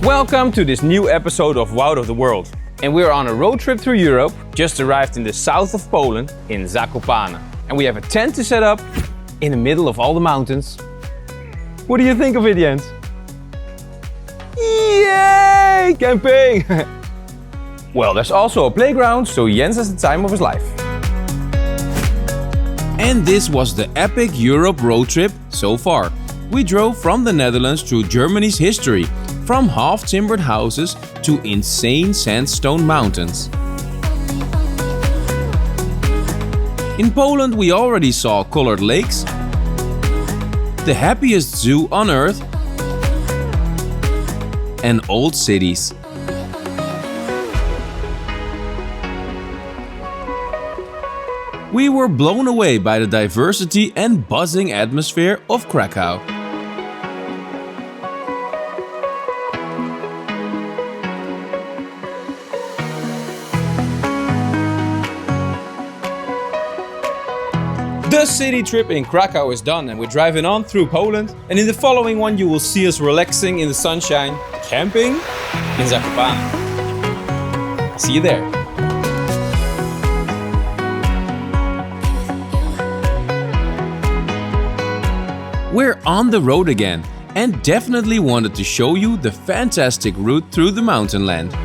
Welcome to this new episode of Wout of the World. And we're on a road trip through Europe, just arrived in the south of Poland, in Zakopane. And we have a tent to set up in the middle of all the mountains. What do you think of it, Jens? Yay! Camping! Well, there's also a playground, so Jens has the time of his life. And this was the epic Europe road trip so far. We drove from the Netherlands through Germany's history, from half-timbered houses to insane sandstone mountains. In Poland we already saw colored lakes, the happiest zoo on earth, and old cities. We were blown away by the diversity and buzzing atmosphere of Krakow. The city trip in Krakow is done and we're driving on through Poland. And in the following one you will see us relaxing in the sunshine, camping in Zakopane. See you there. We're on the road again and definitely wanted to show you the fantastic route through the mountain land.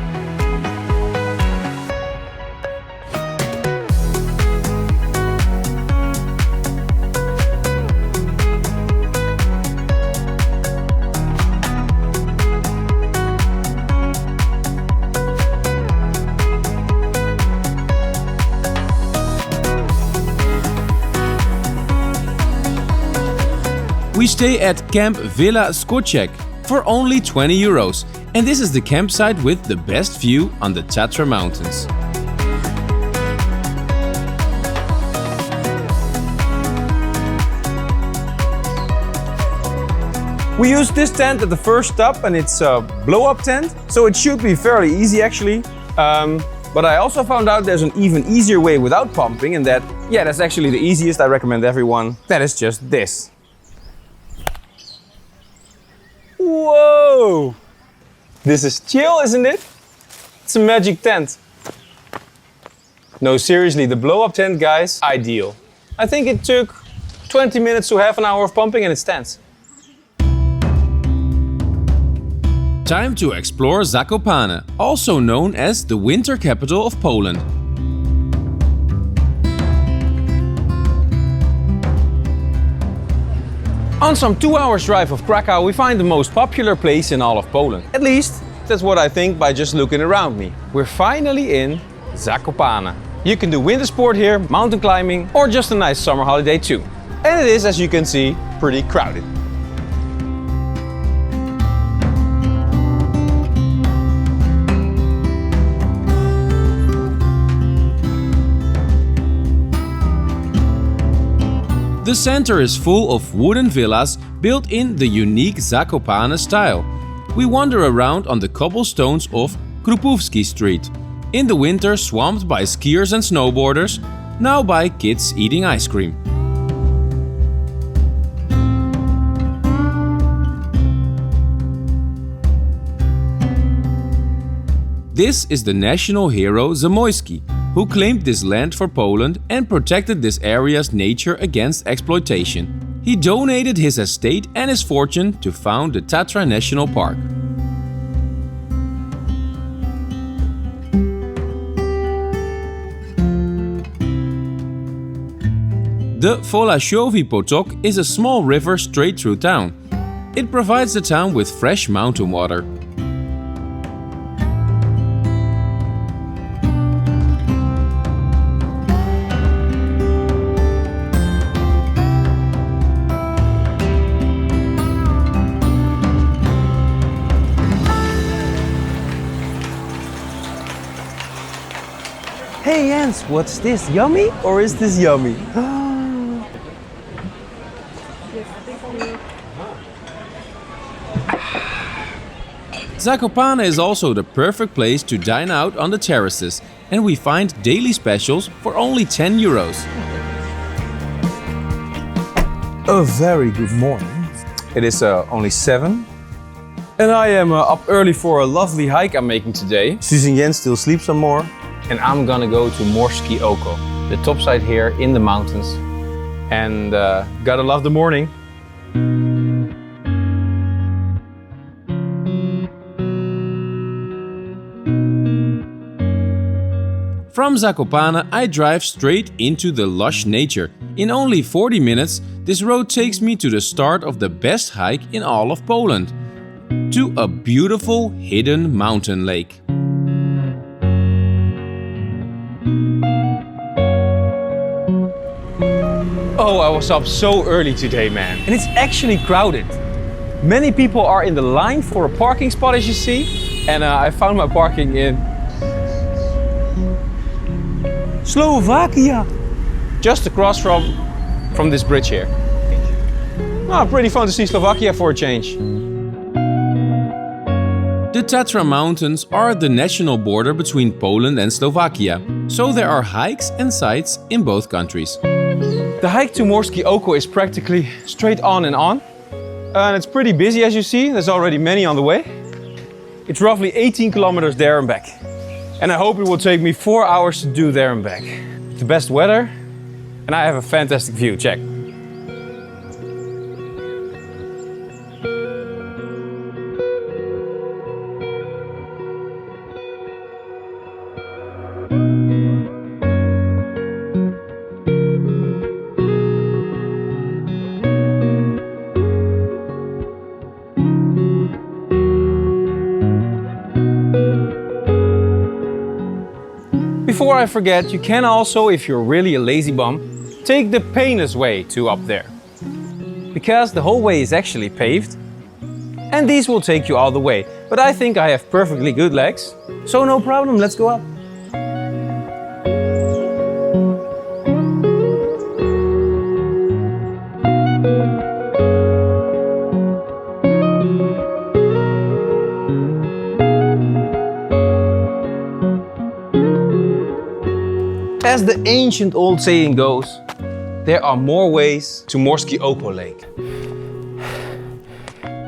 We stay at Camp Villa Skocek for only 20 euros, and this is the campsite with the best view on the Tatra Mountains. We used this tent at the first stop and it's a blow-up tent, so it should be fairly easy actually. But I also found out there's an even easier way without pumping, and that's actually the easiest. I recommend everyone. That is just this. Whoa! This is chill, isn't it? It's a magic tent. No, seriously, the blow-up tent, guys, ideal. I think it took 20 minutes to half an hour of pumping and it stands. Time to explore Zakopane, also known as the winter capital of Poland. On some 2 hours drive of Krakow, we find the most popular place in all of Poland. At least, that's what I think by just looking around me. We're finally in Zakopane. You can do winter sport here, mountain climbing, or just a nice summer holiday too. And it is, as you can see, pretty crowded. The center is full of wooden villas built in the unique Zakopane style. We wander around on the cobblestones of Krupówski Street, in the winter swamped by skiers and snowboarders, now by kids eating ice cream. This is the national hero Morskie, who claimed this land for Poland and protected this area's nature against exploitation. He donated his estate and his fortune to found the Tatra National Park. The Wolaszowy Potok is a small river straight through town. It provides the town with fresh mountain water. Hey Jens, what's this? Yummy? Or is this yummy? Zakopane is also the perfect place to dine out on the terraces, and we find daily specials for only 10 euros. A very good morning. It is only 7 And I am up early for a lovely hike I'm making today. Susie and Jens still sleep some more. And I'm gonna go to Morskie Oko, the top side here in the mountains. And gotta love the morning. From Zakopane, I drive straight into the lush nature. In only 40 minutes, this road takes me to the start of the best hike in all of Poland, to a beautiful hidden mountain lake. Oh, I was up so early today, man. And it's actually crowded. Many people are in the line for a parking spot, as you see. And I found my parking in Slovakia, just across from this bridge here. Oh, pretty fun to see Slovakia for a change. The Tatra Mountains are the national border between Poland and Slovakia, so there are hikes and sights in both countries. The hike to Morskie Oko is practically straight on. And it's pretty busy, as you see. There's already many on the way. It's roughly 18 kilometers there and back. And I hope it will take me 4 hours to do there and back. The best weather, and I have a fantastic view, check. Before I forget, you can also, if you're really a lazy bum, take the painless way to up there. Because the whole way is actually paved, and these will take you all the way. But I think I have perfectly good legs, so no problem, let's go up. As the ancient old saying goes, there are more ways to Morskie Oko Lake.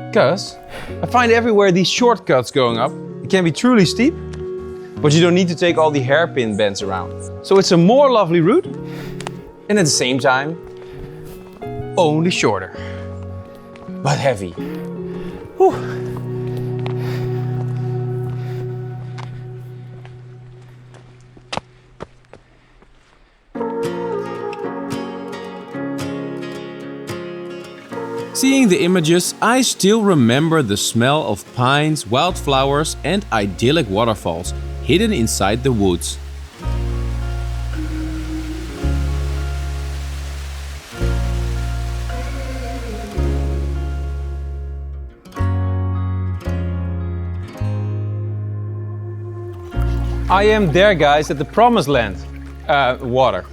Because I find everywhere these shortcuts going up. It can be truly steep, but you don't need to take all the hairpin bends around. So it's a more lovely route, and at the same time, only shorter, but heavy. Whew. Seeing the images, I still remember the smell of pines, wildflowers and idyllic waterfalls hidden inside the woods. I am there, guys, at the promised land, water.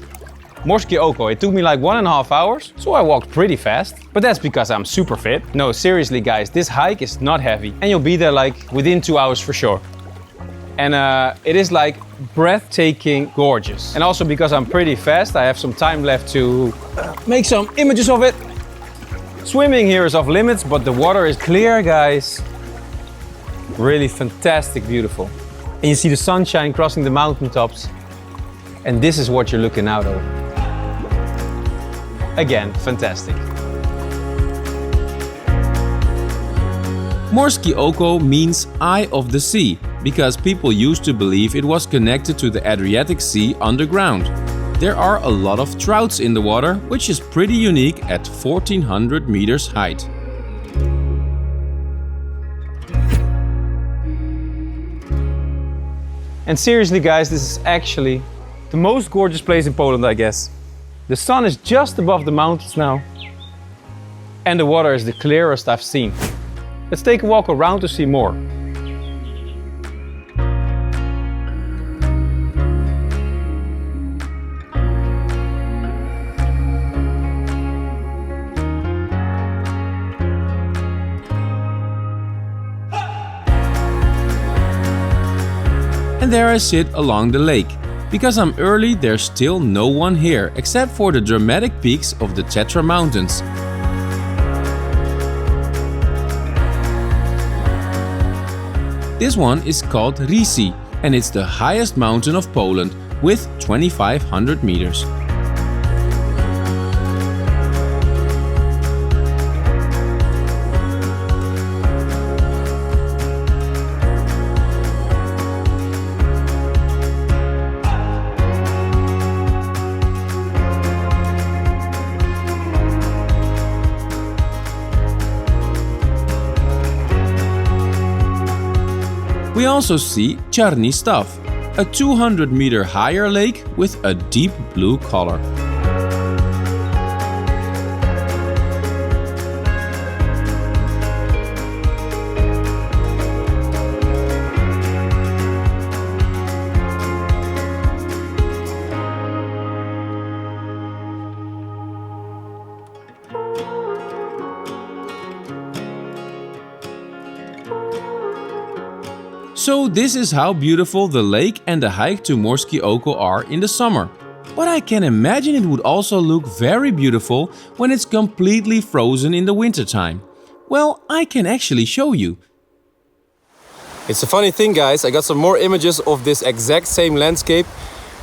Morskie Oko. It took me like 1.5 hours, so I walked pretty fast. But that's because I'm super fit. No, seriously guys, this hike is not heavy and you'll be there like within 2 hours for sure. And it is like breathtaking gorgeous. And also because I'm pretty fast, I have some time left to make some images of it. Swimming here is off limits, but the water is clear, guys. Really fantastic, beautiful. And you see the sunshine crossing the mountaintops. And this is what you're looking out over. Again, fantastic. Morskie Oko means Eye of the Sea, because people used to believe it was connected to the Adriatic Sea underground. There are a lot of trouts in the water, which is pretty unique at 1400 meters height. And seriously guys, this is actually the most gorgeous place in Poland, I guess. The sun is just above the mountains now. And the water is the clearest I've seen. Let's take a walk around to see more. And there I sit along the lake. Because I'm early, there's still no one here, except for the dramatic peaks of the Tatra Mountains. This one is called Risi and it's the highest mountain of Poland with 2,500 meters. We also see Czarny Staw, a 200-meter higher lake with a deep blue color. So this is how beautiful the lake and the hike to Morskie Oko are in the summer. But I can imagine it would also look very beautiful when it's completely frozen in the wintertime. Well, I can actually show you. It's a funny thing, guys. I got some more images of this exact same landscape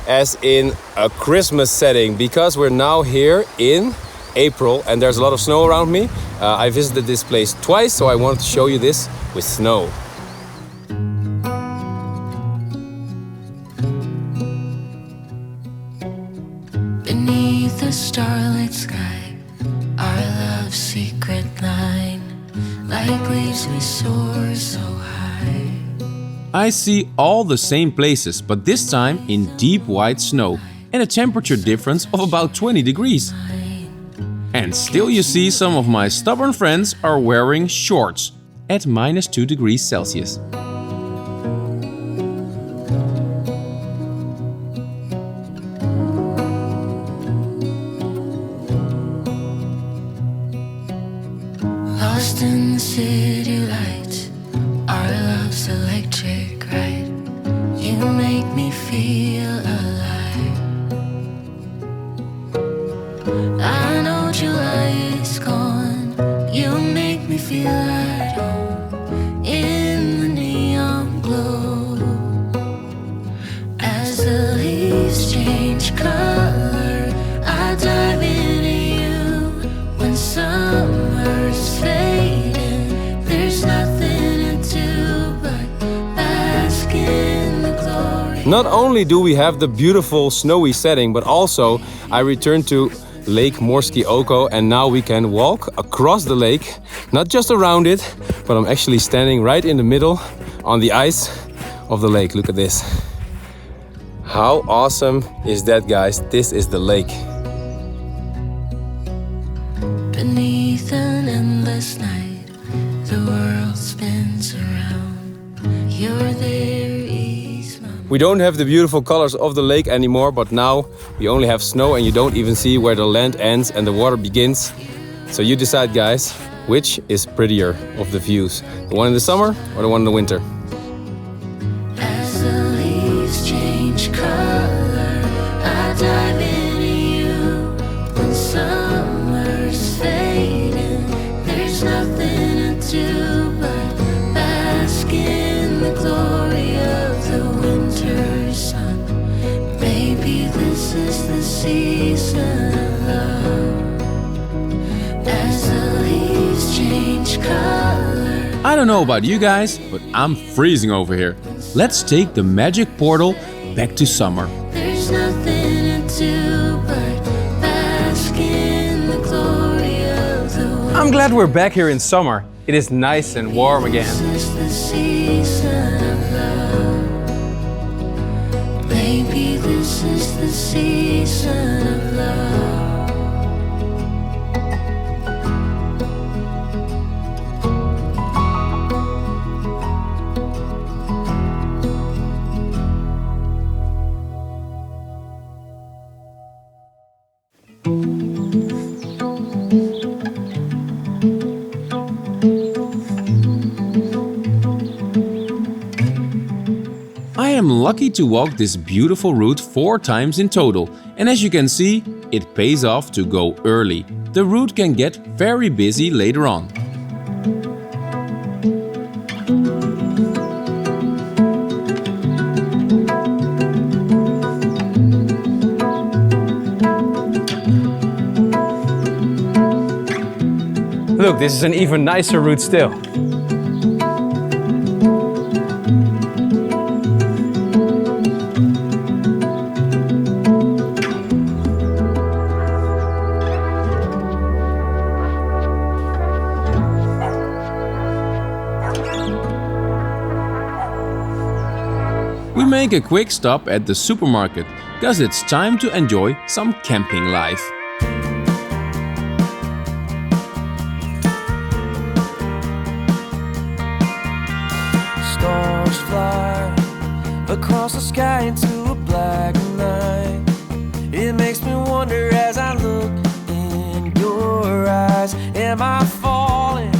as in a Christmas setting, because we're now here in April and there's a lot of snow around me. I visited this place twice, so I wanted to show you this with snow. Beneath the starlit sky, our love's secret line, like leaves we soar so high. I see all the same places, but this time in deep white snow and a temperature difference of about 20 degrees. And still you see some of my stubborn friends are wearing shorts at -2 degrees Celsius. Lost in the city lights, our love's electric ride. You make me feel alive. I know July is gone. You make me feel at home in the neon glow. As the leaves change color, I dive into you. When summer's fading, there's nothing to do but bask in the glory. Not only do we have the beautiful snowy setting, but also I returned to Lake Morskie Oko and now we can walk across the lake, not just around it, but I'm actually standing right in the middle on the ice of the lake. Look at this. How awesome is that, guys? This is the lake. Beneath an endless night, the world spins around. You're there, ease my We don't have the beautiful colors of the lake anymore, but now we only have snow and you don't even see where the land ends and the water begins. So you decide, guys, which is prettier of the views? The one in the summer or the one in the winter? As the leaves change color, I dive into you. When summer's fading, there's nothing to do but bask in the glory of the winter sun. Maybe this is the season of love. As the leaves change color. I don't know about you guys, but I'm freezing over here. Let's take the magic portal back to summer. There's nothing to do but bask in the glory of the winter. I'm glad we're back here in summer. It is nice and warm again. This is the season of love. Maybe this is the season of love. I am lucky to walk this beautiful route 4 times in total, and as you can see, it pays off to go early. The route can get very busy later on. look, this is an even nicer route still. We make a quick stop at the supermarket, cause it's time to enjoy some camping life. Stars fly across the sky into a black night. It makes me wonder as I look in your eyes. Am I falling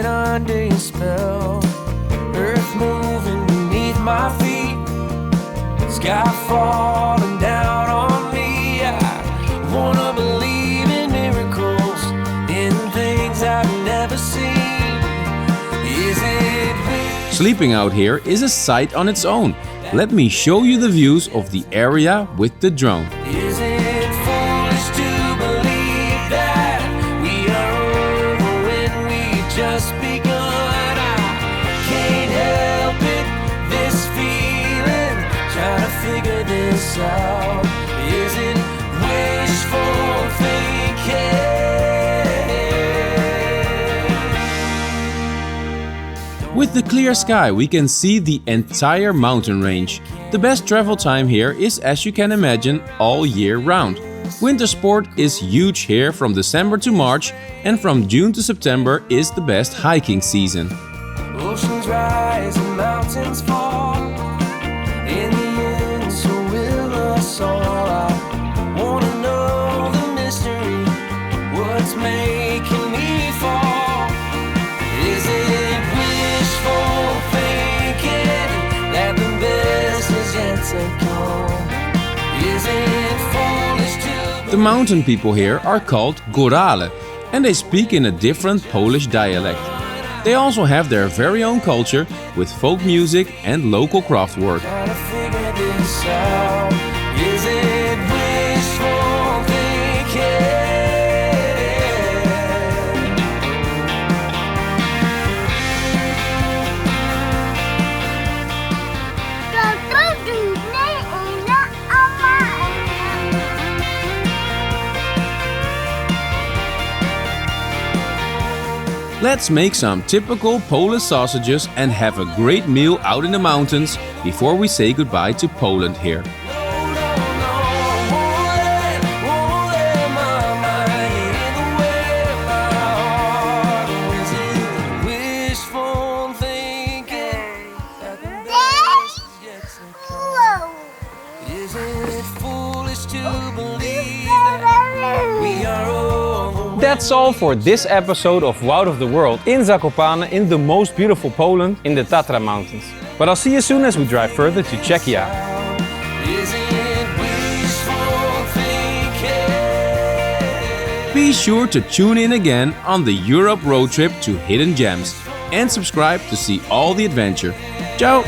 under your spell? Earth moving beneath my feet, sky falling down on me. I wanna believe in miracles, in things I've never seen. Is it real? Sleeping out here is a sight on its own. Let me show you the views of the area with the drone. Is it foolish to believe that we are over when we've just begun? I can't help it, this feeling, trying to figure this out. Is it wishful thinking? With the clear sky we can see the entire mountain range. The best travel time here is, as you can imagine, all year round. Winter sport is huge here from December to March, and from June to September is the best hiking season. Oceans rise and mountains fall. In the end, so will us all. I wanna know the mystery, what's making me fall. Is it wishful thinking that the best is yet to come? Is it foolish to... The mountain people here are called Górale, and they speak in a different Polish dialect. They also have their very own culture with folk music and local craft work. Trying to figure this out. Is it wishful thinking? Let's make some typical Polish sausages and have a great meal out in the mountains before we say goodbye to Poland here. That's all for this episode of Wout of the World in Zakopane, in the most beautiful Poland, in the Tatra Mountains. But I'll see you soon as we drive further to Czechia. Be sure to tune in again on the Europe road trip to Hidden Gems and subscribe to see all the adventure. Ciao!